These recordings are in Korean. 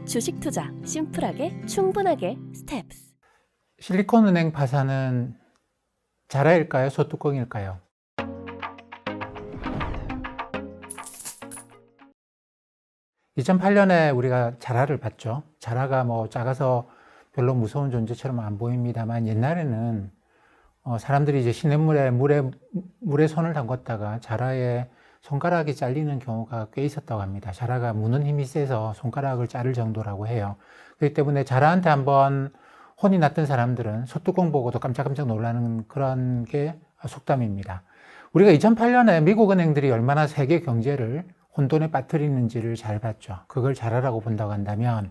주식 투자 심플하게 충분하게 스텝스. 실리콘은행 파산은 자라일까요? 소뚜껑일까요? (2008년에) 우리가 자라를 봤죠. 자라가 뭐 작아서 별로 무서운 존재처럼 안 보입니다만, 옛날에는 사람들이 이제 시냇물에 물에 손을 담궜다가 자라의 손가락이 잘리는 경우가 꽤 있었다고 합니다. 자라가 무는 힘이 세서 손가락을 자를 정도라고 해요. 그렇기 때문에 자라한테 한번 혼이 났던 사람들은 소뚜껑 보고도 깜짝깜짝 놀라는 그런 게 속담입니다. 우리가 2008년에 미국 은행들이 얼마나 세계 경제를 혼돈에 빠뜨리는지를 잘 봤죠. 그걸 자라라고 본다고 한다면,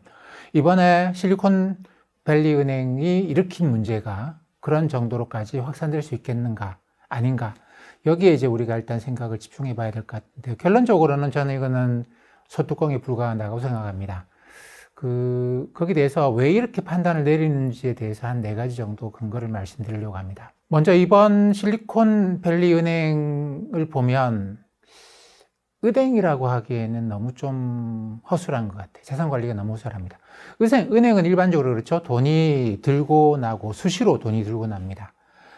이번에 실리콘밸리 은행이 일으킨 문제가 그런 정도로까지 확산될 수 있겠는가, 아닌가, 여기에 이제 우리가 일단 생각을 집중해 봐야 될 것 같은데요. 결론적으로는 저는 이거는 소뚜껑에 불과하다고 생각합니다. 거기에 대해서 왜 이렇게 판단을 내리는지에 대해서 한 4가지 정도 근거를 말씀드리려고 합니다. 먼저 이번 실리콘밸리 은행을 보면 은행이라고 하기에는 너무 좀 허술한 것 같아요. 자산 관리가 너무 허술합니다. 은행은 일반적으로 그렇죠. 돈이 들고 나고 수시로 돈이 들고 납니다.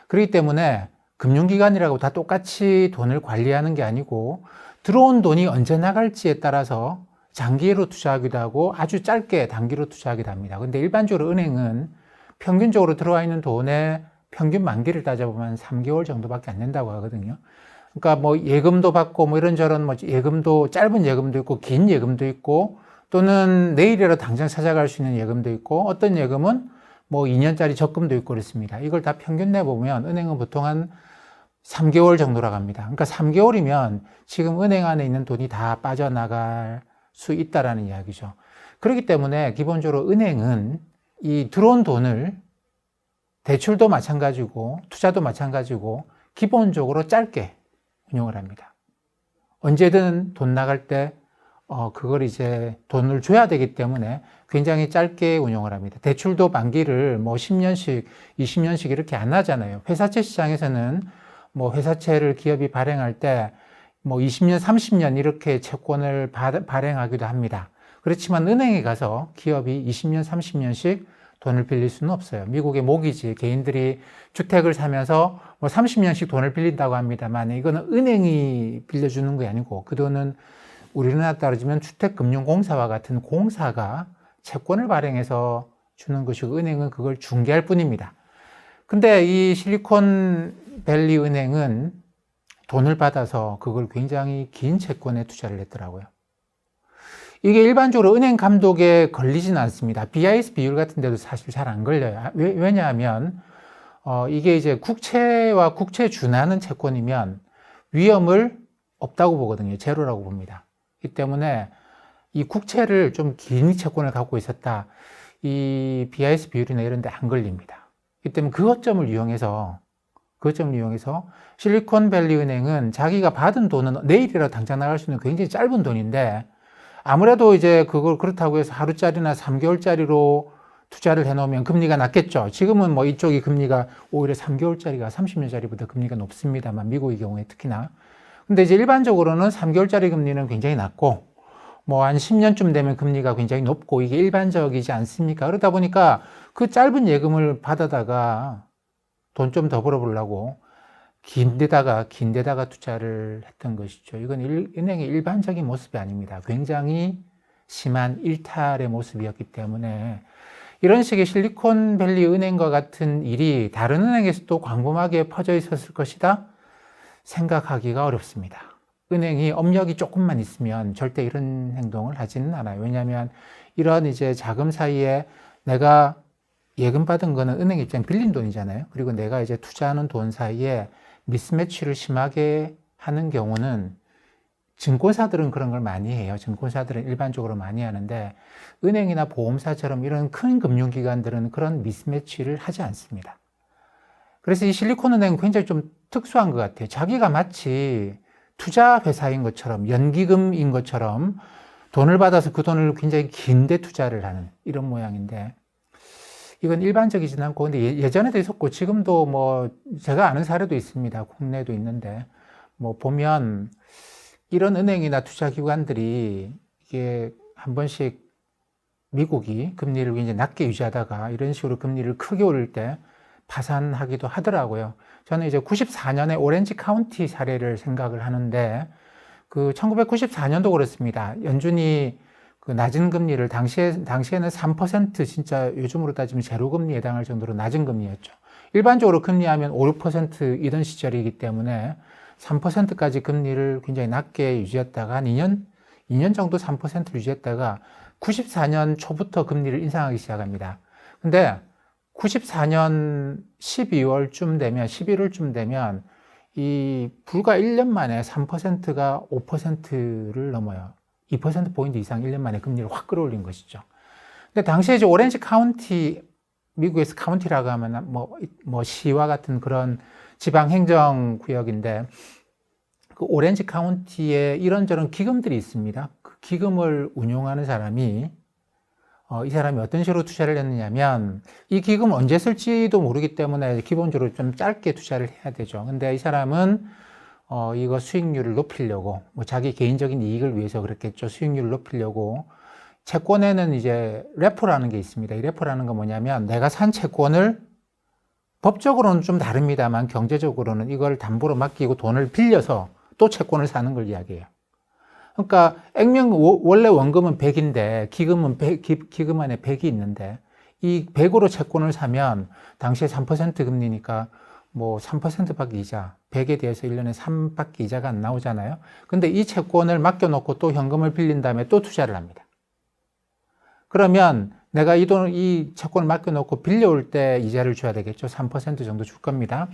그렇기 때문에 금융기관이라고 다 똑같이 돈을 관리하는 게 아니고, 들어온 돈이 언제 나갈지에 따라서 장기로 투자하기도 하고 아주 짧게 단기로 투자하기도 합니다. 근데 일반적으로 은행은 평균적으로 들어와 있는 돈의 평균 만기를 따져보면 3개월 정도밖에 안 된다고 하거든요. 그러니까 뭐 예금도 받고 뭐 이런저런 뭐 예금도, 짧은 예금도 있고 긴 예금도 있고, 또는 내일이라도 당장 찾아갈 수 있는 예금도 있고, 어떤 예금은 뭐 2년짜리 적금도 있고 그렇습니다. 이걸 다 평균 내보면 은행은 보통 한 3개월 정도라고 합니다. 그러니까 3개월이면 지금 은행 안에 있는 돈이 다 빠져나갈 수 있다라는 이야기죠. 그렇기 때문에 기본적으로 은행은 이 들어온 돈을, 대출도 마찬가지고 투자도 마찬가지고 기본적으로 짧게 운용을 합니다. 언제든 돈 나갈 때 그걸 이제 돈을 줘야 되기 때문에 굉장히 짧게 운용을 합니다. 대출도 만기를 뭐 10년씩, 20년씩 이렇게 안 하잖아요. 회사채 시장에서는 뭐 회사채를 기업이 발행할 때 뭐 20년, 30년 이렇게 채권을 발행하기도 합니다. 그렇지만 은행에 가서 기업이 20년, 30년씩 돈을 빌릴 수는 없어요. 미국의 모기지, 개인들이 주택을 사면서 뭐 30년씩 돈을 빌린다고 합니다만, 이거는 은행이 빌려주는 게 아니고 그 돈은 우리나라 따르면 주택금융공사와 같은 공사가 채권을 발행해서 주는 것이고, 은행은 그걸 중개할 뿐입니다. 근데 이 실리콘밸리 은행은 돈을 받아서 그걸 굉장히 긴 채권에 투자를 했더라고요. 이게 일반적으로 은행 감독에 걸리지는 않습니다. BIS 비율 같은 데도 사실 잘 안 걸려요. 왜냐하면 이게 이제 국채와 국채에 준하는 채권이면 위험을 없다고 보거든요. 제로라고 봅니다. 이 때문에 이 국채를 좀 긴 채권을 갖고 있었다, 이 BIS 비율이나 이런 데 안 걸립니다. 이 때문에 그것점을 이용해서 실리콘밸리 은행은 자기가 받은 돈은 내일이라도 당장 나갈 수 있는 굉장히 짧은 돈인데, 아무래도 이제 그걸 그렇다고 해서 하루짜리나 3개월짜리로 투자를 해놓으면 금리가 낮겠죠. 지금은 뭐 이쪽이 금리가 오히려 3개월짜리가 30년짜리보다 금리가 높습니다만, 미국의 경우에 특히나. 근데 이제 일반적으로는 3개월짜리 금리는 굉장히 낮고, 뭐 한 10년쯤 되면 금리가 굉장히 높고, 이게 일반적이지 않습니까? 그러다 보니까 그 짧은 예금을 받아다가 돈 좀 더 벌어보려고 긴 데다가 투자를 했던 것이죠. 이건 은행의 일반적인 모습이 아닙니다. 굉장히 심한 일탈의 모습이었기 때문에 이런 식의 실리콘밸리 은행과 같은 일이 다른 은행에서도 광범하게 퍼져 있었을 것이다 생각하기가 어렵습니다. 은행이 업력이 조금만 있으면 절대 이런 행동을 하지는 않아요. 왜냐하면 이런 이제 자금 사이에 내가 예금 받은 거는 은행 입장 빌린 돈이잖아요. 그리고 내가 이제 투자하는 돈 사이에 미스매치를 심하게 하는 경우는, 증권사들은 그런 걸 많이 해요. 증권사들은 일반적으로 많이 하는데, 은행이나 보험사처럼 이런 큰 금융기관들은 그런 미스매치를 하지 않습니다. 그래서 이 실리콘은행은 굉장히 좀 특수한 것 같아요. 자기가 마치 투자회사인 것처럼, 연기금인 것처럼 돈을 받아서 그 돈을 굉장히 긴데 투자를 하는 이런 모양인데, 이건 일반적이진 않고, 근데 예전에도 있었고 지금도 뭐 제가 아는 사례도 있습니다. 국내에도 있는데, 뭐 보면 이런 은행이나 투자기관들이 이게 한 번씩 미국이 금리를 굉장히 낮게 유지하다가 이런 식으로 금리를 크게 올릴 때 파산하기도 하더라고요. 저는 이제 94년에 오렌지 카운티 사례를 생각을 하는데 그 1994년도 그렇습니다. 연준이 그 낮은 금리를 당시에는 3% 진짜 요즘으로 따지면 제로 금리에 해당할 정도로 낮은 금리였죠. 일반적으로 금리하면 5, 6%이던 시절이기 때문에 3%까지 금리를 굉장히 낮게 유지했다가 한 2년 정도 3%를 유지했다가 94년 초부터 금리를 인상하기 시작합니다. 근데 94년 12월쯤 되면, 11월쯤 되면 이 불과 1년 만에 3%가 5%를 넘어요. 2%포인트 이상 1년 만에 금리를 확 끌어올린 것이죠. 근데 당시에 이제 오렌지 카운티, 미국에서 카운티라고 하면 뭐 시와 같은 그런 지방 행정 구역인데 그 오렌지 카운티에 이런저런 기금들이 있습니다. 그 기금을 운용하는 사람이 이 사람이 어떤 식으로 투자를 했느냐면 이 기금 언제 쓸지도 모르기 때문에 기본적으로 좀 짧게 투자를 해야 되죠. 근데 이 사람은 이거 수익률을 높이려고 뭐 자기 개인적인 이익을 위해서 그랬겠죠. 수익률을 높이려고 채권에는 이제 레포라는 게 있습니다. 이 레포라는 건 뭐냐면 내가 산 채권을 법적으로는 좀 다릅니다만 경제적으로는 이걸 담보로 맡기고 돈을 빌려서 또 채권을 사는 걸 이야기해요. 그러니까 원래 원금은 100인데 기금 안에 100이 있는데 이 100으로 채권을 사면 당시에 3% 금리니까 뭐 3%밖에 이자, 100에 대해서 1년에 3밖에 이자가 안 나오잖아요. 근데 이 채권을 맡겨놓고 또 현금을 빌린 다음에 또 투자를 합니다. 그러면 내가 이 채권을 맡겨놓고 빌려올 때 이자를 줘야 되겠죠. 3% 정도 줄 겁니다.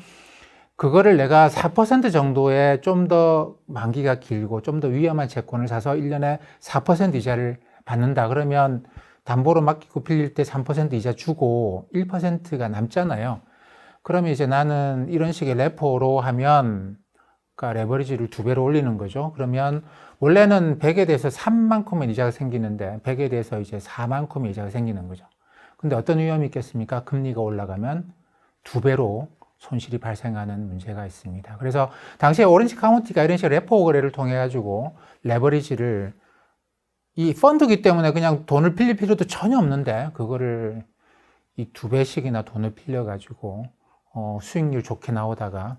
그거를 내가 4% 정도의 좀 더 만기가 길고 좀 더 위험한 채권을 사서 1년에 4% 이자를 받는다. 그러면 담보로 맡기고 빌릴 때 3% 이자 주고 1%가 남잖아요. 그러면 이제 나는 이런 식의 레포로 하면, 그러니까 레버리지를 2배로 올리는 거죠. 그러면 원래는 100에 대해서 3만큼의 이자가 생기는데 100에 대해서 이제 4만큼의 이자가 생기는 거죠. 근데 어떤 위험이 있겠습니까? 금리가 올라가면 2배로 손실이 발생하는 문제가 있습니다. 그래서 당시에 오렌지 카운티가 이런 식으로 레포 거래를 통해 가지고 레버리지를 이 펀드기 때문에 그냥 돈을 빌릴 필요도 전혀 없는데 그거를 이 2배씩이나 돈을 빌려 가지고 수익률 좋게 나오다가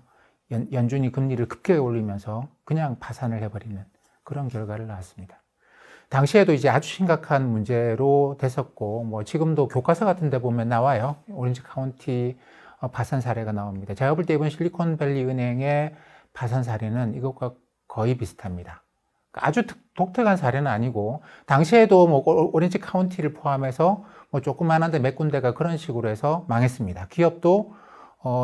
연준이 금리를 급격히 올리면서 그냥 파산을 해버리는 그런 결과를 낳았습니다. 당시에도 이제 아주 심각한 문제로 됐었고, 뭐 지금도 교과서 같은 데 보면 나와요. 오렌지 카운티 파산 사례가 나옵니다. 제가 볼 때 이번 실리콘밸리 은행의 파산 사례는 이것과 거의 비슷합니다. 아주 독특한 사례는 아니고, 당시에도 뭐 오렌지 카운티를 포함해서 뭐 조그만한데 몇 군데가 그런 식으로 해서 망했습니다. 기업도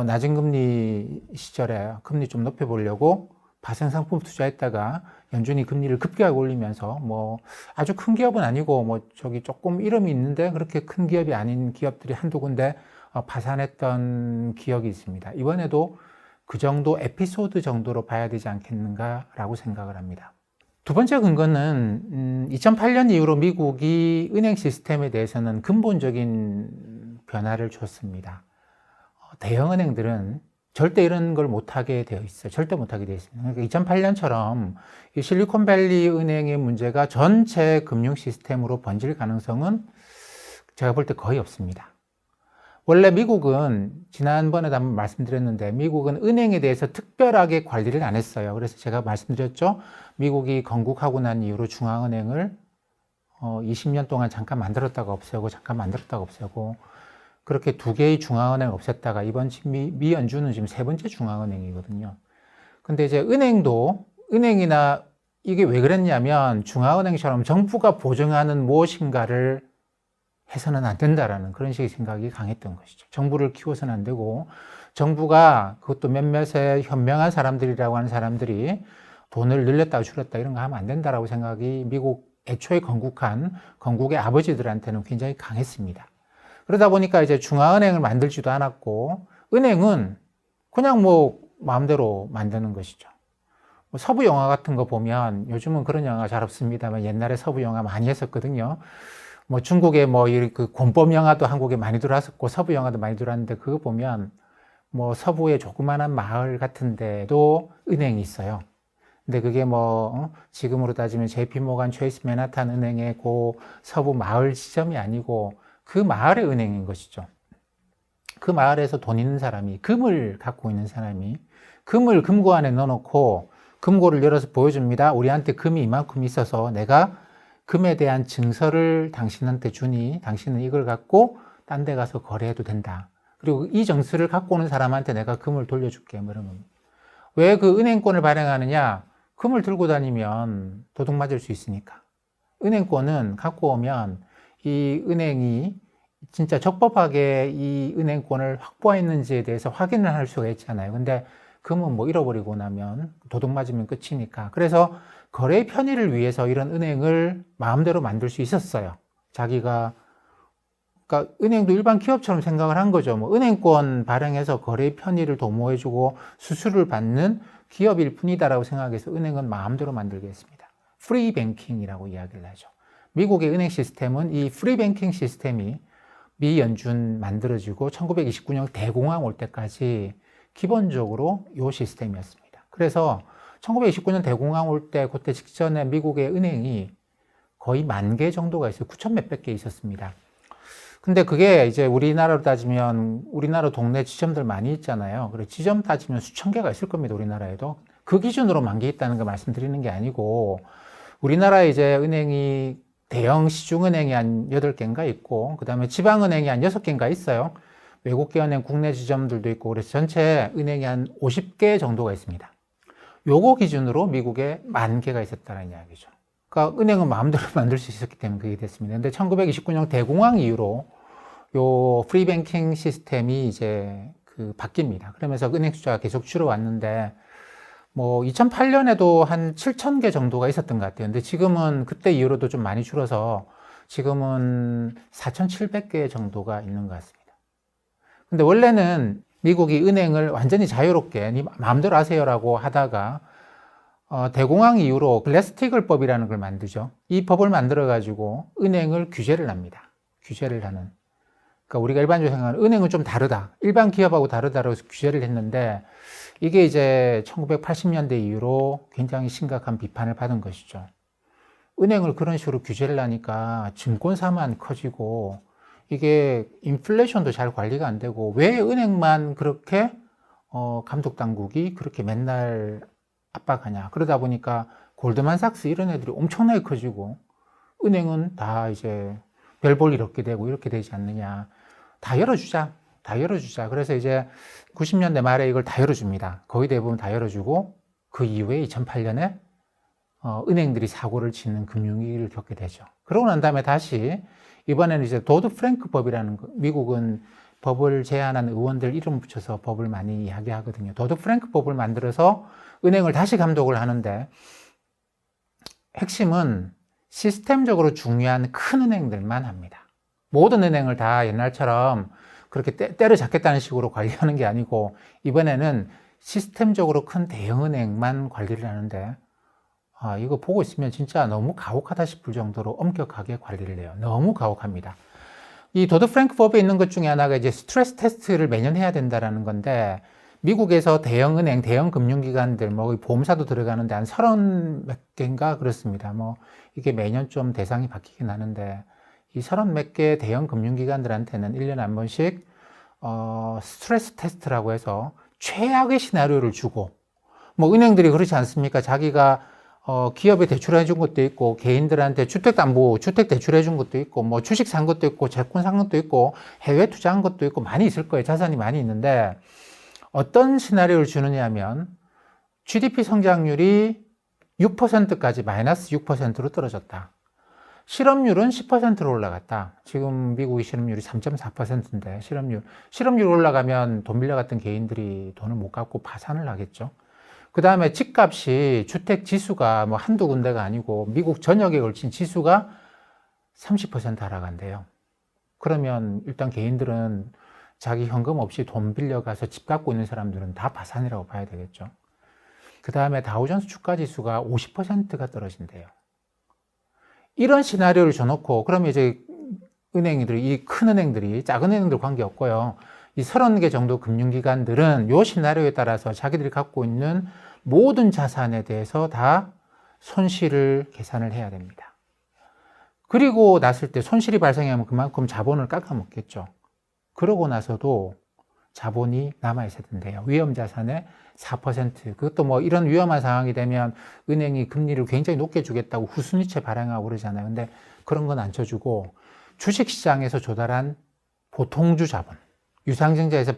낮은 금리 시절에 금리 좀 높여보려고 파생상품 투자했다가 연준이 금리를 급격하게 올리면서 뭐 아주 큰 기업은 아니고 뭐 저기 조금 이름이 있는데 그렇게 큰 기업이 아닌 기업들이 한두 군데 파산했던 기억이 있습니다. 이번에도 그 정도 에피소드 정도로 봐야 되지 않겠는가라고 생각을 합니다. 두 번째 근거는 2008년 이후로 미국이 은행 시스템에 대해서는 근본적인 변화를 줬습니다. 대형 은행들은 절대 이런 걸 못하게 되어 있어요. 절대 못하게 되어 있습니다. 그러니까 2008년처럼 이 실리콘밸리 은행의 문제가 전체 금융 시스템으로 번질 가능성은 제가 볼 때 거의 없습니다. 원래 미국은 지난번에도 한번 말씀드렸는데 미국은 은행에 대해서 특별하게 관리를 안 했어요. 그래서 제가 말씀드렸죠. 미국이 건국하고 난 이후로 중앙은행을 20년 동안 잠깐 만들었다가 없애고 잠깐 만들었다가 없애고 그렇게 2개의 중앙은행을 없앴다가 이번 미 연준은 지금 3번째 중앙은행이거든요. 근데 이제 은행이나 이게 왜 그랬냐면 중앙은행처럼 정부가 보증하는 무엇인가를 해서는 안 된다라는 그런 식의 생각이 강했던 것이죠. 정부를 키워서는 안 되고 정부가 그것도 몇몇의 현명한 사람들이라고 하는 사람들이 돈을 늘렸다 줄였다 이런 거 하면 안 된다라고 생각이 미국 애초에 건국의 아버지들한테는 굉장히 강했습니다. 그러다 보니까 이제 중앙은행을 만들지도 않았고 은행은 그냥 뭐 마음대로 만드는 것이죠. 뭐 서부 영화 같은 거 보면 요즘은 그런 영화가 잘 없습니다만 옛날에 서부 영화 많이 했었거든요. 뭐 중국에 뭐 그 공법 영화도 한국에 많이 들어왔었고 서부 영화도 많이 들어왔는데 그거 보면 뭐 서부의 조그마한 마을 같은 데도 은행이 있어요. 근데 그게 지금으로 따지면 JP모간 체이스 맨하탄 은행의 그 서부 마을 지점이 아니고 그 마을의 은행인 것이죠. 그 마을에서 돈 있는 사람이, 금을 갖고 있는 사람이 금을 금고 안에 넣어놓고 금고를 열어서 보여줍니다. 우리한테 금이 이만큼 있어서 내가 금에 대한 증서를 당신한테 주니 당신은 이걸 갖고 딴 데 가서 거래해도 된다. 그리고 이 증서를 갖고 오는 사람한테 내가 금을 돌려줄게. 이러면 왜 그 은행권을 발행하느냐? 금을 들고 다니면 도둑 맞을 수 있으니까. 은행권은 갖고 오면 이 은행이 진짜 적법하게 이 은행권을 확보했는지에 대해서 확인을 할 수가 있잖아요. 근데 금은 잃어버리고 나면 도둑 맞으면 끝이니까. 그래서 거래 편의를 위해서 이런 은행을 마음대로 만들 수 있었어요. 자기가, 그러니까 은행도 일반 기업처럼 생각을 한 거죠. 은행권 발행해서 거래 편의를 도모해주고 수수료를 받는 기업일 뿐이다라고 생각해서 은행은 마음대로 만들게 했습니다. 프리 뱅킹이라고 이야기를 하죠. 미국의 은행 시스템은 이 프리 뱅킹 시스템이 미연준 만들어지고 1929년 대공황 올 때까지 기본적으로 이 시스템이었습니다. 그래서 1929년 대공황 올 때 그때 직전에 미국의 은행이 거의 10,000개 정도가 있어요. 9,000 몇백 개 있었습니다. 근데 그게 이제 우리나라로 따지면 우리나라 동네 지점들 많이 있잖아요. 그래 지점 따지면 수천 개가 있을 겁니다. 우리나라에도. 그 기준으로 10,000개 있다는 거 말씀드리는 게 아니고 우리나라에 이제 은행이 대형 시중은행이 한 8개인가 있고 그 다음에 지방은행이 한 6개인가 있어요. 외국계 은행 국내 지점들도 있고 그래서 전체 은행이 한 50개 정도가 있습니다. 요거 기준으로 미국에 10,000개가 있었다는 이야기죠. 그러니까 은행은 마음대로 만들 수 있었기 때문에 그게 됐습니다. 근데 1929년 대공황 이후로 요 프리뱅킹 시스템이 이제 바뀝니다. 그러면서 은행 숫자가 계속 줄어왔는데 2008년에도 한 7,000개 정도가 있었던 것 같아요. 근데 지금은 그때 이후로도 좀 많이 줄어서 지금은 4,700개 정도가 있는 것 같습니다. 근데 원래는 미국이 은행을 완전히 자유롭게 마음대로 하세요라고 하다가 대공황 이후로 글래스-스티글법이라는 걸 만들죠. 이 법을 만들어 가지고 은행을 규제를 합니다. 규제를 하는. 그러니까 우리가 일반적으로 생각하는 은행은 좀 다르다. 일반 기업하고 다르다고 해서 규제를 했는데 이게 이제 1980년대 이후로 굉장히 심각한 비판을 받은 것이죠. 은행을 그런 식으로 규제를 하니까 증권사만 커지고 이게 인플레이션도 잘 관리가 안 되고 왜 은행만 그렇게 감독 당국이 그렇게 맨날 압박하냐. 그러다 보니까 골드만삭스 이런 애들이 엄청나게 커지고 은행은 다 이제 별 볼 일 없게 되고 이렇게 되지 않느냐. 다 열어주자. 다 열어주자. 그래서 이제 90년대 말에 이걸 다 열어줍니다. 거의 대부분 다 열어주고 그 이후에 2008년에 은행들이 사고를 치는 금융위기를 겪게 되죠. 그러고 난 다음에 다시 이번에는 이제 도드 프랭크 법이라는 거, 미국은 법을 제안한 의원들 이름 붙여서 법을 많이 이야기하거든요. 도드 프랭크 법을 만들어서 은행을 다시 감독을 하는데 핵심은 시스템적으로 중요한 큰 은행들만 합니다. 모든 은행을 다 옛날처럼 그렇게 때려잡겠다는 식으로 관리하는 게 아니고 이번에는 시스템적으로 큰 대형은행만 관리를 하는데 이거 보고 있으면 진짜 너무 가혹하다 싶을 정도로 엄격하게 관리를 해요. 너무 가혹합니다. 이 도드 프랭크 법에 있는 것 중에 하나가 이제 스트레스 테스트를 매년 해야 된다라는 건데 미국에서 대형은행, 대형 금융기관들, 보험사도 들어가는데 한 30 몇 개인가 그렇습니다. 이게 매년 좀 대상이 바뀌긴 하는데 이 30 몇 개 대형 금융기관들한테는 1년에 한 번씩 스트레스 테스트라고 해서 최악의 시나리오를 주고 은행들이 그렇지 않습니까? 자기가 기업에 대출해 준 것도 있고 개인들한테 주택담보, 주택 대출해 준 것도 있고 주식 산 것도 있고 채권 산 것도 있고 해외 투자한 것도 있고 많이 있을 거예요. 자산이 많이 있는데 어떤 시나리오를 주느냐 하면 GDP 성장률이 6%까지 마이너스 6%로 떨어졌다. 실업률은 10%로 올라갔다. 지금 미국의 실업률이 3.4%인데 실업률 올라가면 돈 빌려갔던 개인들이 돈을 못 갚고 파산을 하겠죠. 그 다음에 집값이 주택 지수가 한두 군데가 아니고 미국 전역에 걸친 지수가 30% 하락한대요. 그러면 일단 개인들은 자기 현금 없이 돈 빌려가서 집 갖고 있는 사람들은 다 파산이라고 봐야 되겠죠. 그 다음에 다우존스 주가 지수가 50%가 떨어진대요. 이런 시나리오를 줘놓고 그러면 이제 은행들이 이 큰 은행들이 작은 은행들 관계없고요. 이 30개 정도 금융기관들은 이 시나리오에 따라서 자기들이 갖고 있는 모든 자산에 대해서 다 손실을 계산을 해야 됩니다. 그리고 났을 때 손실이 발생하면 그만큼 자본을 깎아먹겠죠. 그러고 나서도 자본이 남아있어야 된대요. 위험자산의 4%. 그것도 뭐 이런 위험한 상황이 되면 은행이 금리를 굉장히 높게 주겠다고 후순위채 발행하고 그러잖아요. 근데 그런 건 안 쳐주고 주식시장에서 조달한 보통주 자본, 유상증자에서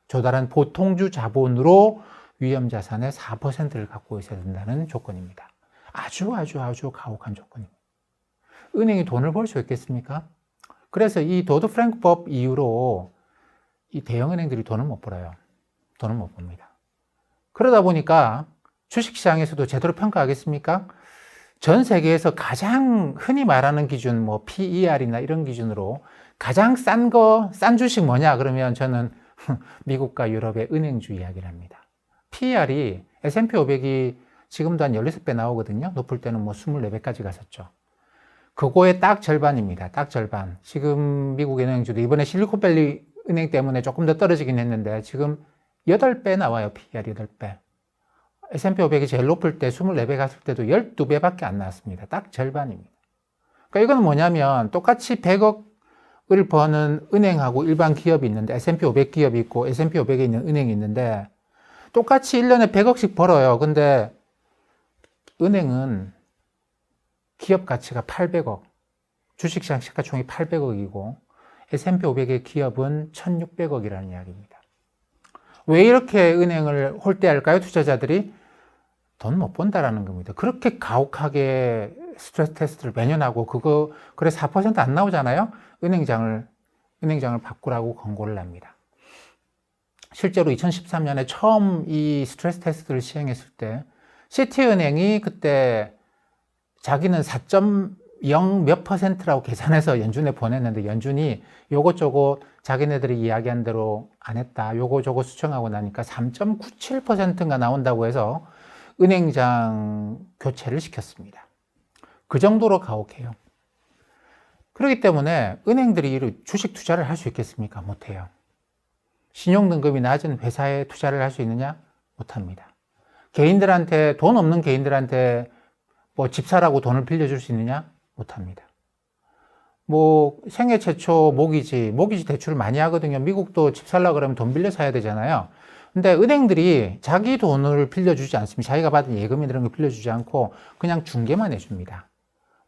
조달한 보통주 자본으로 위험자산의 4%를 갖고 있어야 된다는 조건입니다. 아주 가혹한 조건입니다. 은행이 돈을 벌 수 있겠습니까? 그래서 이 도드-프랭크 법 이후로 이 대형은행들이 돈을 못 벌어요. 돈을 못 법니다. 그러다 보니까 주식시장에서도 제대로 평가하겠습니까? 전 세계에서 가장 흔히 말하는 기준, 뭐 PER이나 이런 기준으로 가장 싼 주식 뭐냐? 그러면 저는 미국과 유럽의 은행주 이야기를 합니다. PER이 S&P 500이 지금도 한 16배 나오거든요. 높을 때는 뭐 24배까지 갔었죠. 그거의 딱 절반입니다. 딱 절반. 지금 미국 은행주도 이번에 실리콘밸리 은행 때문에 조금 더 떨어지긴 했는데 지금 8배 나와요. PER 8배. S&P 500이 제일 높을 때 24배 갔을 때도 12배밖에 안 나왔습니다. 딱 절반입니다. 그러니까 이건 뭐냐면 똑같이 100억을 버는 은행하고 일반 기업이 있는데 S&P 500 기업이 있고 S&P 500에 있는 은행이 있는데 똑같이 1년에 100억씩 벌어요. 근데 은행은 기업 가치가 800억, 주식시장 시가총액이 800억이고 S&P 500의 기업은 1600억이라는 이야기입니다. 왜 이렇게 은행을 홀대할까요? 투자자들이 돈 못 번다라는 겁니다. 그렇게 가혹하게 스트레스 테스트를 매년 하고 그래 4% 안 나오잖아요. 은행장을 바꾸라고 권고를 합니다. 실제로 2013년에 처음 이 스트레스 테스트를 시행했을 때 시티은행이 그때 자기는 4.0 몇 %라고 계산해서 연준에 보냈는데 연준이 요것저것 자기네들이 이야기한 대로 안 했다. 요거저거 수정하고 나니까 3.97%가 나온다고 해서 은행장 교체를 시켰습니다. 그 정도로 가혹해요. 그렇기 때문에 은행들이 주식 투자를 할 수 있겠습니까? 못해요. 신용등급이 낮은 회사에 투자를 할 수 있느냐? 못합니다. 개인들한테, 돈 없는 개인들한테 뭐 집 사라고 돈을 빌려줄 수 있느냐? 못합니다. 뭐 생애 최초 모기지 대출을 많이 하거든요. 미국도 집 살려고 그러면 돈 빌려 사야 되잖아요. 근데 은행들이 자기 돈을 빌려주지 않습니다. 자기가 받은 예금이나 이런 거 빌려주지 않고 그냥 중개만 해줍니다.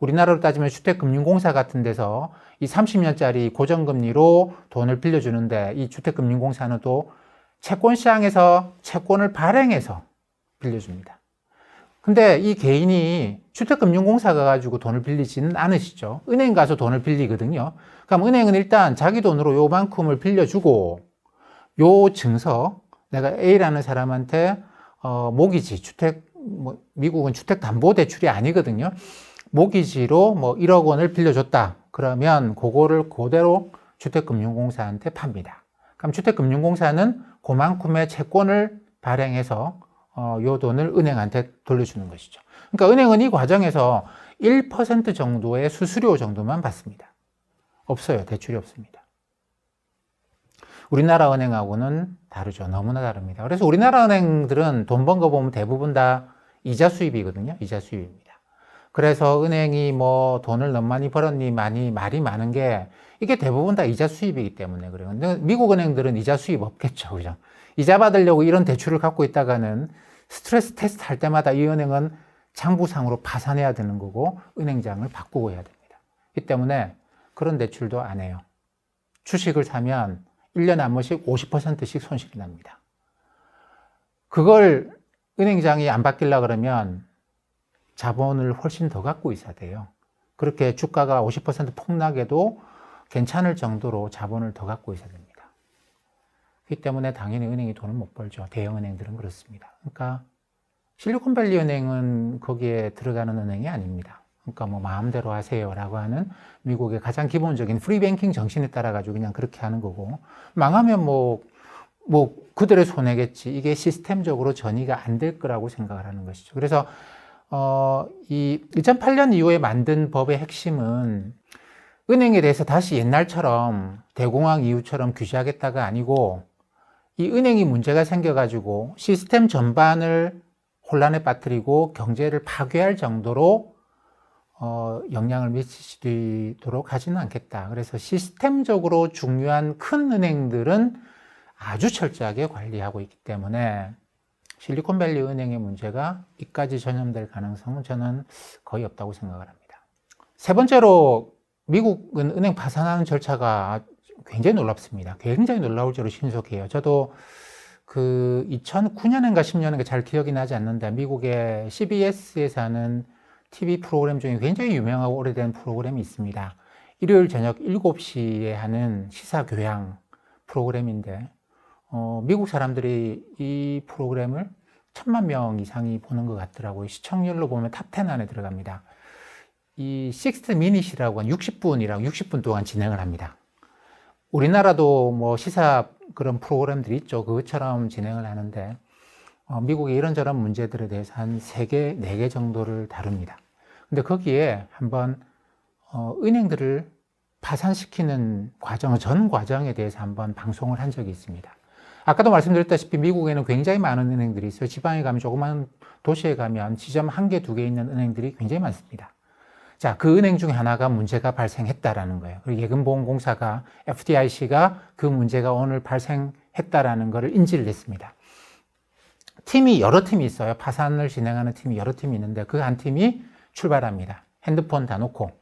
우리나라로 따지면 주택금융공사 같은 데서 이 30년짜리 고정금리로 돈을 빌려주는데 이 주택금융공사는 또 채권시장에서 채권을 발행해서 빌려줍니다. 근데 이 개인이 주택금융공사가 가지고 돈을 빌리지는 않으시죠. 은행 가서 돈을 빌리거든요. 그럼 은행은 일단 자기 돈으로 요만큼을 빌려주고 요 증서, 내가 A라는 사람한테 모기지, 미국은 주택담보대출이 아니거든요. 모기지로 뭐 1억 원을 빌려줬다. 그러면 그거를 그대로 주택금융공사한테 팝니다. 그럼 주택금융공사는 그만큼의 채권을 발행해서 요 돈을 은행한테 돌려주는 것이죠. 그러니까 은행은 이 과정에서 1% 정도의 수수료 정도만 받습니다. 없어요. 대출이 없습니다. 우리나라 은행하고는 다르죠. 너무나 다릅니다. 그래서 우리나라 은행들은 돈 번 거 보면 대부분 다 이자 수입이거든요. 이자 수입입니다. 그래서 은행이 뭐 돈을 너무 많이 벌었니 말이 많은 게 이게 대부분 다 이자 수입이기 때문에 그래요. 근데 미국 은행들은 이자 수입 없겠죠. 그죠? 이자 받으려고 이런 대출을 갖고 있다가는 스트레스 테스트 할 때마다 이 은행은 장부상으로 파산해야 되는 거고 은행장을 바꾸고 해야 됩니다. 이 때문에 그런 대출도 안 해요. 주식을 사면 1년에 한 번씩 50%씩 손실이 납니다. 그걸 은행장이 안 바뀌려고 그러면 자본을 훨씬 더 갖고 있어야 돼요. 그렇게 주가가 50% 폭락해도 괜찮을 정도로 자본을 더 갖고 있어야 됩니다. 그렇기 때문에 당연히 은행이 돈을 못 벌죠. 대형 은행들은 그렇습니다. 그러니까 실리콘밸리 은행은 거기에 들어가는 은행이 아닙니다. 그러니까 뭐 마음대로 하세요라고 하는 미국의 가장 기본적인 프리뱅킹 정신에 따라 가지고 그냥 그렇게 하는 거고 망하면 뭐 그들의 손해겠지. 이게 시스템적으로 전이가 안 될 거라고 생각을 하는 것이죠. 그래서 이 2008년 이후에 만든 법의 핵심은 은행에 대해서 다시 옛날처럼 대공황 이후처럼 규제하겠다가 아니고 이 은행이 문제가 생겨가지고 시스템 전반을 혼란에 빠뜨리고 경제를 파괴할 정도로 영향을 미치도록 하지는 않겠다. 그래서 시스템적으로 중요한 큰 은행들은 아주 철저하게 관리하고 있기 때문에 실리콘밸리 은행의 문제가 이까지 전염될 가능성은 저는 거의 없다고 생각을 합니다. 세 번째로 미국은 은행 파산하는 절차가 굉장히 놀랍습니다. 굉장히 놀라울 정도로 신속해요. 저도 그 2009년인가 10년인가 잘 기억이 나지 않는데 미국의 CBS에서 하는 TV 프로그램 중에 굉장히 유명하고 오래된 프로그램이 있습니다. 일요일 저녁 7시에 하는 시사교양 프로그램인데 미국 사람들이 이 프로그램을 1000만 명 이상이 보는 것 같더라고요. 시청률로 보면 탑10 안에 들어갑니다. 이 60 미닛이라고 한 60분 동안 진행을 합니다. 우리나라도 뭐 시사 그런 프로그램들이 있죠. 그것처럼 진행을 하는데 미국의 이런저런 문제들에 대해서 한 3개, 4개 정도를 다룹니다. 근데 거기에 한번 은행들을 파산시키는 과정, 전 과정에 대해서 한번 방송을 한 적이 있습니다. 아까도 말씀드렸다시피 미국에는 굉장히 많은 은행들이 있어요. 지방에 가면 조그만 도시에 가면 지점 1개, 2개 있는 은행들이 굉장히 많습니다. 자, 그 은행 중에 하나가 문제가 발생했다라는 거예요. 그리고 예금보험공사가, FDIC가 그 문제가 오늘 발생했다라는 것을 인지를 했습니다. 여러 팀이 있어요. 파산을 진행하는 팀이 여러 팀이 있는데 그 한 팀이 출발합니다. 핸드폰 다 놓고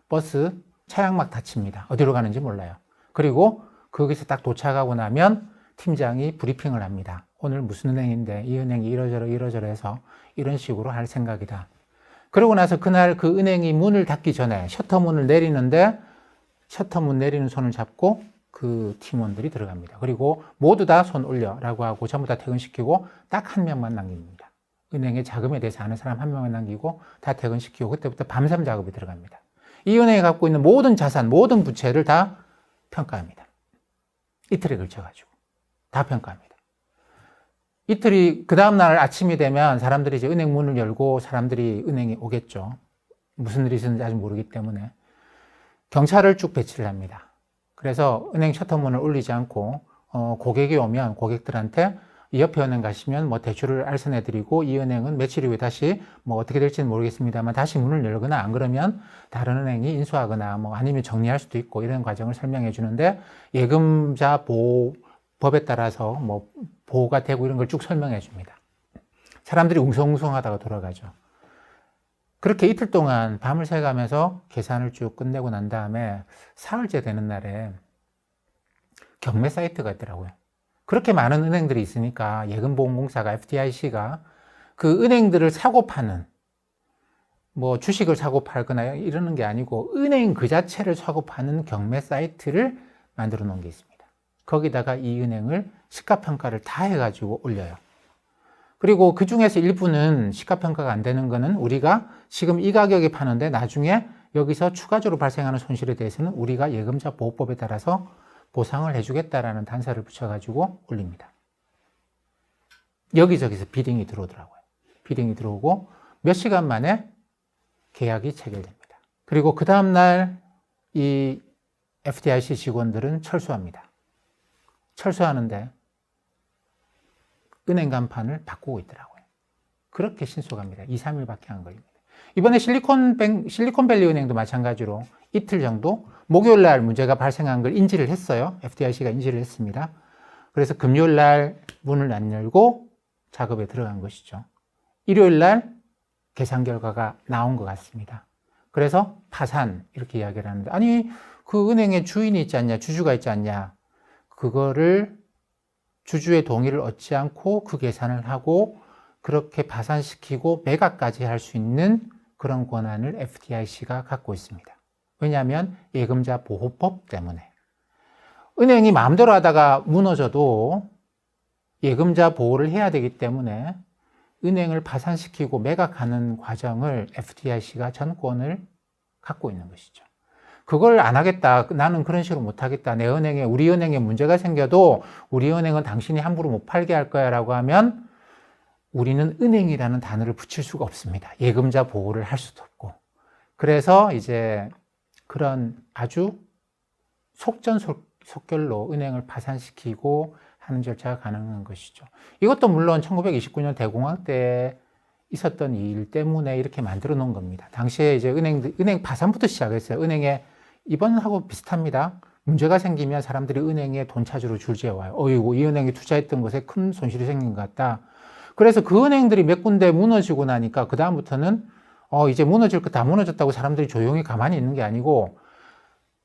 버스, 차량 막 닫힙니다. 어디로 가는지 몰라요. 그리고 거기서 딱 도착하고 나면 팀장이 브리핑을 합니다. 오늘 무슨 은행인데 이 은행이 이러저러해서 이런 식으로 할 생각이다. 그러고 나서 그날 그 은행이 문을 닫기 전에 셔터 문을 내리는데 셔터 문 내리는 손을 잡고 그 팀원들이 들어갑니다. 그리고 모두 다 손 올려라고 하고 전부 다 퇴근시키고 딱 한 명만 남깁니다. 은행의 자금에 대해서 아는 사람 한 명만 남기고 다 퇴근시키고 그때부터 밤샘 작업이 들어갑니다. 이 은행이 갖고 있는 모든 자산, 모든 부채를 다 평가합니다. 이틀에 걸쳐가지고 다 평가합니다. 이틀이 그 다음날 아침이 되면 사람들이 이제 은행 문을 열고 사람들이 은행에 오겠죠. 무슨 일이 있었는지 아직 모르기 때문에 경찰을 쭉 배치를 합니다. 그래서 은행 셔터문을 올리지 않고 고객이 오면 고객들한테 이 옆에 은행 가시면 뭐 대출을 알선해드리고 이 은행은 며칠 이후에 다시 뭐 어떻게 될지는 모르겠습니다만 다시 문을 열거나 안 그러면 다른 은행이 인수하거나 뭐 아니면 정리할 수도 있고 이런 과정을 설명해 주는데 예금자 보호법에 따라서 뭐 보호가 되고 이런 걸 쭉 설명해 줍니다. 사람들이 웅성웅성하다가 돌아가죠. 그렇게 이틀 동안 밤을 새가면서 계산을 쭉 끝내고 난 다음에 사흘째 되는 날에 경매 사이트가 있더라고요. 그렇게 많은 은행들이 있으니까 예금보험공사가 FDIC가 그 은행들을 사고 파는 뭐 주식을 사고 팔거나 이러는 게 아니고 은행 그 자체를 사고 파는 경매 사이트를 만들어 놓은 게 있습니다. 거기다가 이 은행을 시가평가를 다 해가지고 올려요. 그리고 그 중에서 일부는 시가평가가 안 되는 거는 우리가 지금 이 가격에 파는데 나중에 여기서 추가적으로 발생하는 손실에 대해서는 우리가 예금자 보호법에 따라서 보상을 해주겠다라는 단서를 붙여가지고 올립니다. 여기저기서 비딩이 들어오더라고요. 비딩이 들어오고 몇 시간 만에 계약이 체결됩니다. 그리고 그 다음날 이 FDIC 직원들은 철수합니다. 철수하는데 은행 간판을 바꾸고 있더라고요. 그렇게 신속합니다. 2, 3일밖에 안 걸립니다. 이번에 실리콘밸리 은행도 마찬가지로 이틀 정도 목요일 날 문제가 발생한 걸 인지를 했어요. FDIC가 인지를 했습니다. 그래서 금요일 날 문을 안 열고 작업에 들어간 것이죠. 일요일 날 계산 결과가 나온 것 같습니다. 그래서 파산 이렇게 이야기를 하는데 아니 그 은행에 주인이 있지 않냐, 주주가 있지 않냐. 그거를 주주의 동의를 얻지 않고 그 계산을 하고 그렇게 파산시키고 매각까지 할 수 있는 그런 권한을 FDIC가 갖고 있습니다. 왜냐하면 예금자 보호법 때문에. 은행이 마음대로 하다가 무너져도 예금자 보호를 해야 되기 때문에 은행을 파산시키고 매각하는 과정을 FDIC가 전권을 갖고 있는 것이죠. 그걸 안 하겠다. 나는 그런 식으로 못 하겠다. 내 은행에, 우리 은행에 문제가 생겨도 우리 은행은 당신이 함부로 못 팔게 할 거야 라고 하면 우리는 은행이라는 단어를 붙일 수가 없습니다. 예금자 보호를 할 수도 없고. 그래서 이제 그런 아주 속전속결로 은행을 파산시키고 하는 절차가 가능한 것이죠. 이것도 물론 1929년 대공황 때 있었던 일 때문에 이렇게 만들어 놓은 겁니다. 당시에 이제 은행 파산부터 시작했어요. 은행에 이번하고 비슷합니다. 문제가 생기면 사람들이 은행에 돈 찾으러 줄지어 와요. 어이구, 이 은행에 투자했던 것에 큰 손실이 생긴 것 같다. 그래서 그 은행들이 몇 군데 무너지고 나니까 그다음부터는 이제 무너질 거 다 무너졌다고 사람들이 조용히 가만히 있는 게 아니고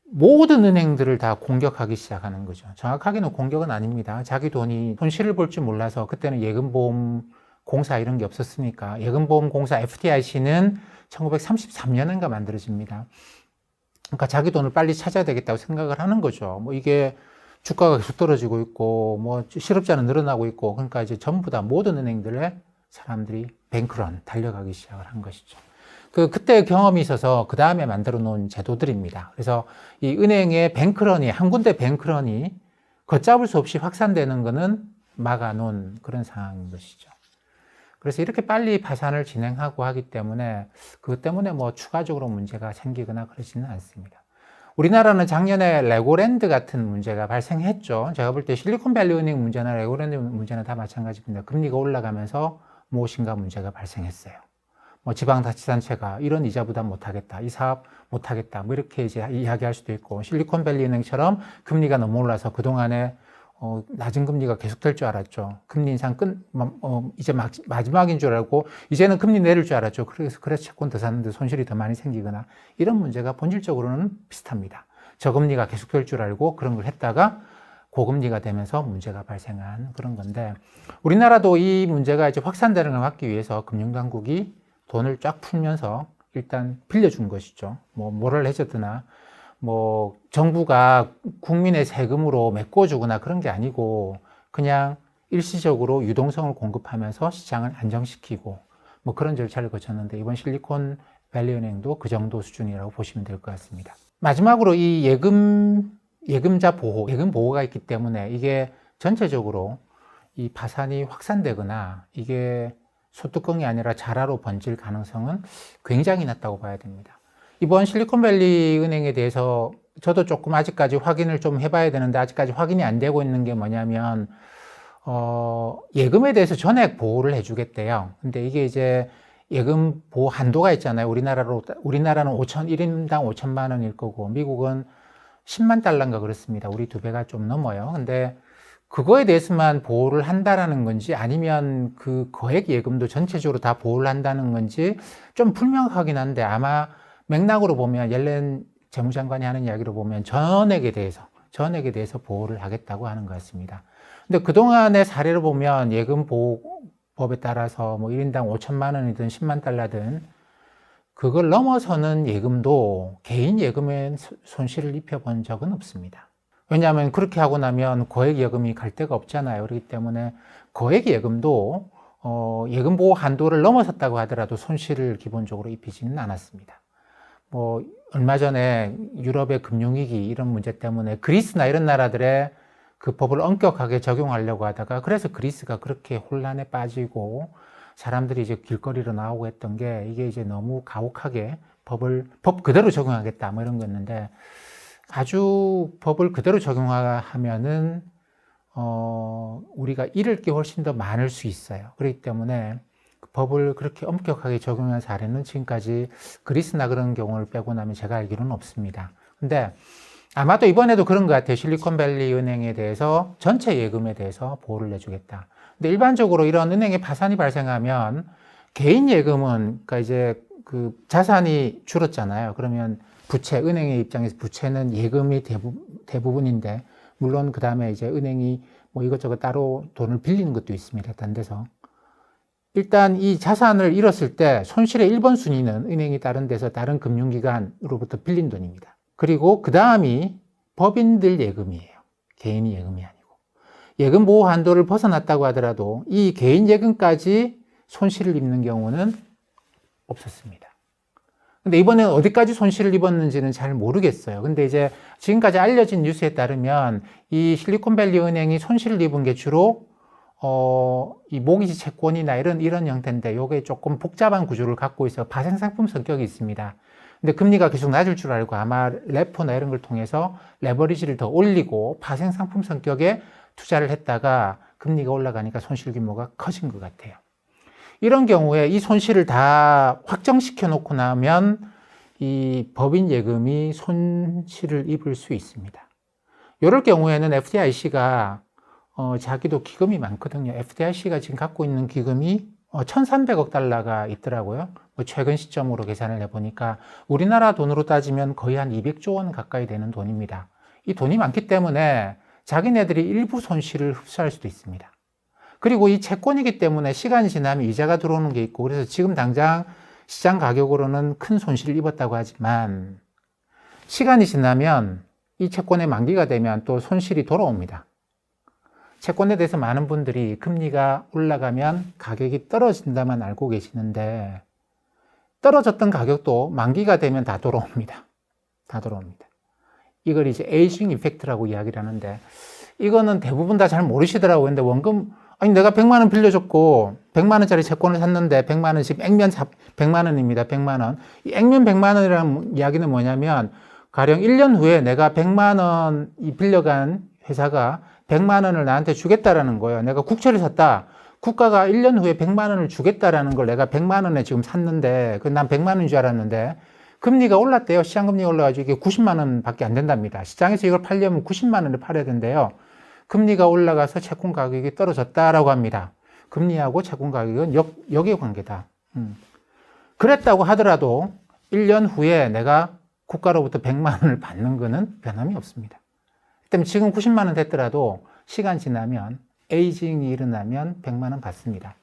모든 은행들을 다 공격하기 시작하는 거죠. 정확하게는 공격은 아닙니다. 자기 돈이 손실을 볼 줄 몰라서 그때는 예금보험공사 이런 게 없었으니까 예금보험공사 FDIC는 1933년인가 만들어집니다. 그러니까 자기 돈을 빨리 찾아야 되겠다고 생각을 하는 거죠. 뭐 이게 주가가 계속 떨어지고 있고 뭐 실업자는 늘어나고 있고 그러니까 이제 전부 다 모든 은행들의 사람들이 뱅크런 달려가기 시작을 한 것이죠. 그때 경험이 있어서 그 다음에 만들어 놓은 제도들입니다. 그래서 이 은행의 뱅크런이 한 군데 뱅크런이 걷잡을 수 없이 확산되는 것은 막아 놓은 그런 상황인 것이죠. 그래서 이렇게 빨리 파산을 진행하고 하기 때문에 그것 때문에 뭐 추가적으로 문제가 생기거나 그러지는 않습니다. 우리나라는 작년에 레고랜드 같은 문제가 발생했죠. 제가 볼 때 실리콘밸리 은행 문제나 레고랜드 문제는 다 마찬가지입니다. 금리가 올라가면서 무엇인가 문제가 발생했어요. 뭐 지방자치단체가 이런 이자 부담 못하겠다, 이 사업 못하겠다, 뭐 이렇게 이제 이야기할 수도 있고, 실리콘밸리 은행처럼 금리가 너무 올라서 그동안에 낮은 금리가 계속될 줄 알았죠. 금리 인상 이제 마지막인 줄 알고, 이제는 금리 내릴 줄 알았죠. 그래서 채권 더 샀는데 손실이 더 많이 생기거나, 이런 문제가 본질적으로는 비슷합니다. 저금리가 계속될 줄 알고 그런 걸 했다가 고금리가 되면서 문제가 발생한 그런 건데, 우리나라도 이 문제가 이제 확산되는 걸 막기 위해서 금융당국이 돈을 쫙 풀면서 일단 빌려준 것이죠. 뭐 모럴 해저드나 뭐 정부가 국민의 세금으로 메꿔주거나 그런 게 아니고 그냥 일시적으로 유동성을 공급하면서 시장을 안정시키고 뭐 그런 절차를 거쳤는데, 이번 실리콘밸리 은행도 그 정도 수준이라고 보시면 될 것 같습니다. 마지막으로 이 예금자 보호, 예금 보호가 있기 때문에 이게 전체적으로 이 파산이 확산되거나 이게 소뚜껑이 아니라 자라로 번질 가능성은 굉장히 낮다고 봐야 됩니다. 이번 실리콘밸리 은행에 대해서 저도 조금 아직까지 확인을 좀 해봐야 되는데 아직까지 확인이 안 되고 있는 게 뭐냐면 예금에 대해서 전액 보호를 해주겠대요. 근데 이게 이제 예금 보호 한도가 있잖아요. 우리나라는 1인당 5천만 원일 거고 미국은 10만 달러인가 그렇습니다. 우리 2배가 좀 넘어요. 근데 그거에 대해서만 보호를 한다라는 건지 아니면 그 거액 예금도 전체적으로 다 보호를 한다는 건지 좀 불명확하긴 한데, 아마 맥락으로 보면 옐렌 재무장관이 하는 이야기로 보면 전액에 대해서 보호를 하겠다고 하는 것 같습니다. 근데 그동안의 사례를 보면 예금 보호법에 따라서 뭐 1인당 5천만 원이든 10만 달러든 그걸 넘어서는 예금도 개인 예금에 손실을 입혀본 적은 없습니다. 왜냐하면 그렇게 하고 나면 거액 예금이 갈 데가 없잖아요. 그렇기 때문에 거액 예금도 예금 보호 한도를 넘어섰다고 하더라도 손실을 기본적으로 입히지는 않았습니다. 뭐 얼마 전에 유럽의 금융위기 이런 문제 때문에 그리스나 이런 나라들의 그 법을 엄격하게 적용하려고 하다가, 그래서 그리스가 그렇게 혼란에 빠지고 사람들이 이제 길거리로 나오고 했던 게, 이게 이제 너무 가혹하게 법 그대로 적용하겠다 뭐 이런 거였는데, 아주 법을 그대로 적용하면은 우리가 잃을 게 훨씬 더 많을 수 있어요. 그렇기 때문에 법을 그렇게 엄격하게 적용한 사례는 지금까지 그리스나 그런 경우를 빼고 나면 제가 알기로는 없습니다. 근데 아마도 이번에도 그런 것 같아요. 실리콘밸리 은행에 대해서 전체 예금에 대해서 보호를 해주겠다. 근데 일반적으로 이런 은행의 파산이 발생하면 개인 예금은, 그러니까 이제 그 자산이 줄었잖아요. 그러면 부채, 은행의 입장에서 부채는 예금이 대부분인데, 물론 그 다음에 이제 은행이 뭐 이것저것 따로 돈을 빌리는 것도 있습니다. 딴 데서. 일단 이 자산을 잃었을 때 손실의 1번 순위는 은행이 다른 데서 다른 금융기관으로부터 빌린 돈입니다. 그리고 그 다음이 법인들 예금이에요. 개인이 예금이 아니고. 예금 보호 한도를 벗어났다고 하더라도 이 개인 예금까지 손실을 입는 경우는 없었습니다. 근데 이번에는 어디까지 손실을 입었는지는 잘 모르겠어요. 근데 이제 지금까지 알려진 뉴스에 따르면 이 실리콘밸리 은행이 손실을 입은 게 주로 이 모기지 채권이나 이런 형태인데, 요게 조금 복잡한 구조를 갖고 있어 파생상품 성격이 있습니다. 근데 금리가 계속 낮을 줄 알고 아마 레포나 이런 걸 통해서 레버리지를 더 올리고 파생상품 성격의 투자를 했다가 금리가 올라가니까 손실 규모가 커진 것 같아요. 이런 경우에 이 손실을 다 확정시켜 놓고 나면 이 법인 예금이 손실을 입을 수 있습니다. 이럴 경우에는 FDIC가 자기도 기금이 많거든요. FDIC가 지금 갖고 있는 기금이 1,300억 달러가 있더라고요. 최근 시점으로 계산을 해보니까 우리나라 돈으로 따지면 거의 한 200조 원 가까이 되는 돈입니다. 이 돈이 많기 때문에 자기네들이 일부 손실을 흡수할 수도 있습니다. 그리고 이 채권이기 때문에 시간이 지나면 이자가 들어오는 게 있고, 그래서 지금 당장 시장 가격으로는 큰 손실을 입었다고 하지만 시간이 지나면 이 채권의 만기가 되면 또 손실이 돌아옵니다. 채권에 대해서 많은 분들이 금리가 올라가면 가격이 떨어진다만 알고 계시는데, 떨어졌던 가격도 만기가 되면 다 돌아옵니다. 다 돌아옵니다. 이걸 이제 에이징 이펙트라고 이야기를 하는데, 이거는 대부분 다 잘 모르시더라고요. 근데 원금, 아니 내가 100만 원 빌려줬고 100만 원짜리 채권을 샀는데 100만 원 지금 액면 100만 원입니다. 100만 원. 이 액면 100만 원이라는 이야기는 뭐냐면 가령 1년 후에 내가 100만 원이 빌려간 회사가 100만 원을 나한테 주겠다라는 거예요. 내가 국채를 샀다. 국가가 1년 후에 100만 원을 주겠다라는 걸 내가 100만 원에 지금 샀는데, 난 100만 원인 줄 알았는데, 금리가 올랐대요. 시장금리가 올라가지고 이게 90만 원밖에 안 된답니다. 시장에서 이걸 팔려면 90만 원을 팔아야 된대요. 금리가 올라가서 채권 가격이 떨어졌다라고 합니다. 금리하고 채권 가격은 역의 관계다. 그랬다고 하더라도 1년 후에 내가 국가로부터 100만 원을 받는 거는 변함이 없습니다. 때문에 지금 90만 원 됐더라도 시간 지나면 에이징이 일어나면 100만 원 받습니다.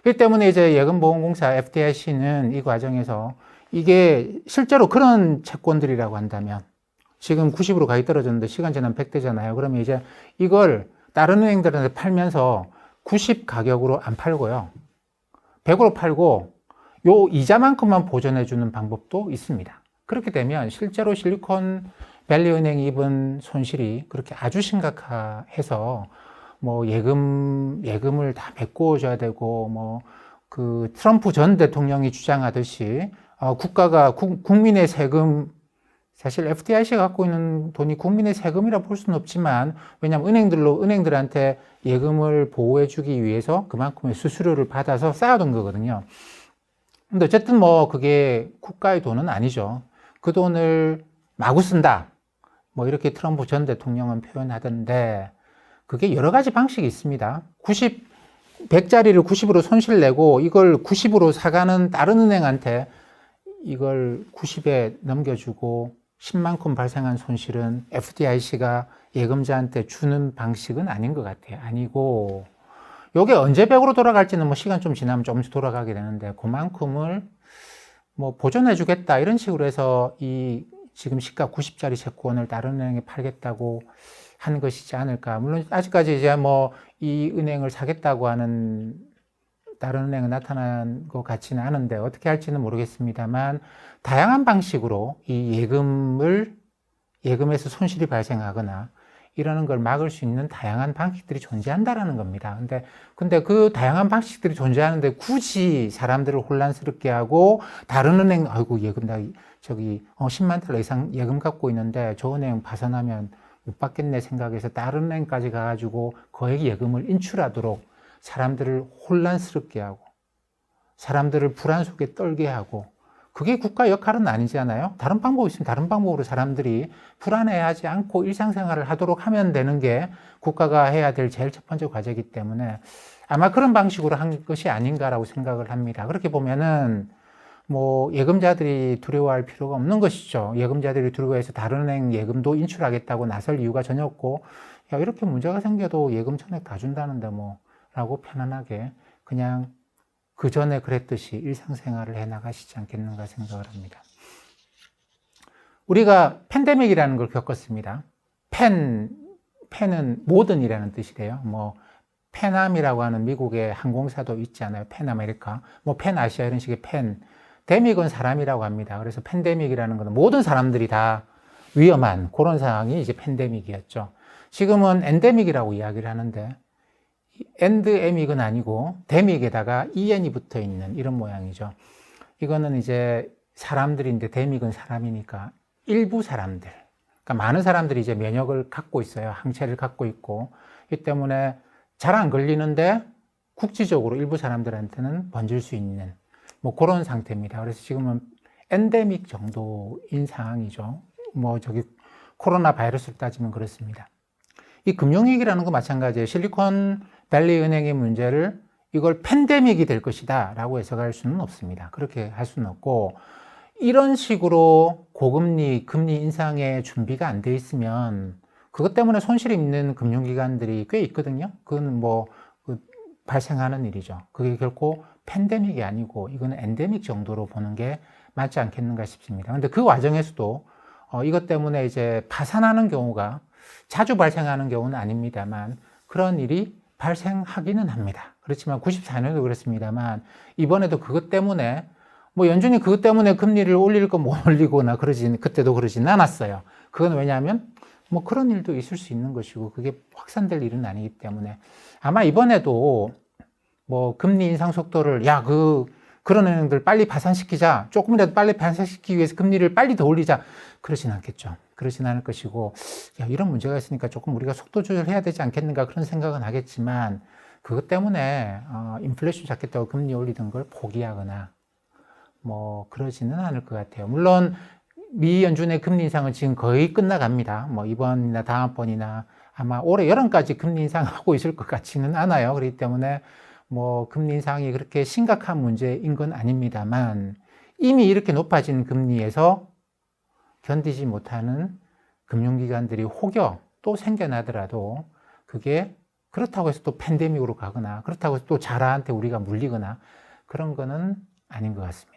그렇기 때문에 이제 예금보험공사 FDIC는 이 과정에서 이게 실제로 그런 채권들이라고 한다면 지금 90으로 가격이 떨어졌는데 시간 지나면 100되잖아요. 그러면 이제 이걸 다른 은행들한테 팔면서 90 가격으로 안 팔고요. 100으로 팔고 요 이자만큼만 보전해 주는 방법도 있습니다. 그렇게 되면 실제로 실리콘밸리 은행이 입은 손실이 그렇게 아주 심각해서 뭐 예금을 다 메꿔줘야 되고 뭐 그 트럼프 전 대통령이 주장하듯이 국가가 국민의 세금, 사실 FDIC가 갖고 있는 돈이 국민의 세금이라 볼 수는 없지만, 왜냐하면 은행들한테 예금을 보호해주기 위해서 그만큼의 수수료를 받아서 쌓아둔 거거든요. 근데 어쨌든 뭐 그게 국가의 돈은 아니죠. 그 돈을 마구 쓴다. 뭐 이렇게 트럼프 전 대통령은 표현하던데, 그게 여러 가지 방식이 있습니다. 100짜리를 90으로 손실 내고 이걸 90으로 사가는 다른 은행한테 이걸 90에 넘겨주고 10만큼 발생한 손실은 FDIC가 예금자한테 주는 방식은 아닌 것 같아요. 아니고, 요게 언제 100으로 돌아갈지는 뭐 시간 좀 지나면 조금씩 돌아가게 되는데, 그만큼을 뭐 보존해 주겠다 이런 식으로 해서 이 지금 시가 90짜리 채권을 다른 은행에 팔겠다고 한 것이지 않을까. 물론 아직까지 이제 뭐 이 은행을 사겠다고 하는 다른 은행은 나타난 것 같지는 않은데 어떻게 할지는 모르겠습니다만, 다양한 방식으로 이 예금에서 손실이 발생하거나 이러는 걸 막을 수 있는 다양한 방식들이 존재한다라는 겁니다. 근데 그 다양한 방식들이 존재하는데 굳이 사람들을 혼란스럽게 하고 다른 은행, 아이고 예금 나 저기 10만 달러 이상 예금 갖고 있는데 저 은행 파산하면 못 받겠네 생각해서 다른 은행까지 가가지고 거액 예금을 인출하도록 사람들을 혼란스럽게 하고 사람들을 불안 속에 떨게 하고, 그게 국가 역할은 아니잖아요. 다른 방법이 있으면 다른 방법으로 사람들이 불안해하지 않고 일상생활을 하도록 하면 되는 게 국가가 해야 될 제일 첫 번째 과제이기 때문에 아마 그런 방식으로 한 것이 아닌가라고 생각을 합니다. 그렇게 보면은 뭐 예금자들이 두려워할 필요가 없는 것이죠. 예금자들이 두려워해서 다른 은행 예금도 인출하겠다고 나설 이유가 전혀 없고, 야 이렇게 문제가 생겨도 예금 전액 다 준다는데 뭐 라고 편안하게 그냥 그 전에 그랬듯이 일상생활을 해나가시지 않겠는가 생각을 합니다. 우리가 팬데믹이라는 걸 겪었습니다. 팬은 모든이라는 뜻이래요. 뭐 팬암이라고 하는 미국의 항공사도 있지 않아요? 팬아메리카, 뭐 팬아시아 이런 식의 데믹은 사람이라고 합니다. 그래서 팬데믹이라는 것은 모든 사람들이 다 위험한 그런 상황이 이제 팬데믹이었죠. 지금은 엔데믹이라고 이야기를 하는데, 엔드에믹은 아니고 데믹에다가 EN이 붙어 있는 이런 모양이죠. 이거는 이제 사람들인데 데믹은 사람이니까 일부 사람들, 그러니까 많은 사람들이 이제 면역을 갖고 있어요. 항체를 갖고 있고, 이 때문에 잘 안 걸리는데 국지적으로 일부 사람들한테는 번질 수 있는 뭐 그런 상태입니다. 그래서 지금은 엔데믹 정도인 상황이죠. 뭐 저기 코로나 바이러스를 따지면 그렇습니다. 이 금융위기라는 거 마찬가지예요. 실리콘밸리 은행의 문제를 이걸 팬데믹이 될 것이다 라고 해석할 수는 없습니다. 그렇게 할 수는 없고, 이런 식으로 고금리, 금리 인상의 준비가 안 돼 있으면 그것 때문에 손실 입는 금융기관들이 꽤 있거든요. 그건 뭐 발생하는 일이죠. 그게 결코 팬데믹이 아니고 이거는 엔데믹 정도로 보는 게 맞지 않겠는가 싶습니다. 근데 그 과정에서도 이것 때문에 이제 파산하는 경우가 자주 발생하는 경우는 아닙니다만 그런 일이 발생하기는 합니다. 그렇지만 94년도 그렇습니다만 이번에도 그것 때문에 뭐 연준이 그것 때문에 금리를 올릴 거 못 올리거나 그때도 그러진 않았어요. 그건 왜냐하면 뭐 그런 일도 있을 수 있는 것이고 그게 확산될 일은 아니기 때문에 아마 이번에도 뭐 금리 인상 속도를 그런 은행들 빨리 파산시키자, 조금이라도 빨리 파산시키기 위해서 금리를 빨리 더 올리자, 그러진 않겠죠. 그러진 않을 것이고, 이런 문제가 있으니까 조금 우리가 속도 조절해야 되지 않겠는가 그런 생각은 하겠지만 그것 때문에 인플레이션 잡겠다고 금리 올리던 걸 포기하거나 뭐 그러지는 않을 것 같아요. 물론 미 연준의 금리 인상은 지금 거의 끝나갑니다. 뭐 이번이나 다음번이나 아마 올해 여름까지 금리 인상하고 있을 것 같지는 않아요. 그렇기 때문에 뭐 금리 인상이 그렇게 심각한 문제인 건 아닙니다만 이미 이렇게 높아진 금리에서 견디지 못하는 금융기관들이 혹여 또 생겨나더라도 그게 그렇다고 해서 또 팬데믹으로 가거나 그렇다고 해서 또 자라한테 우리가 물리거나 그런 거는 아닌 것 같습니다.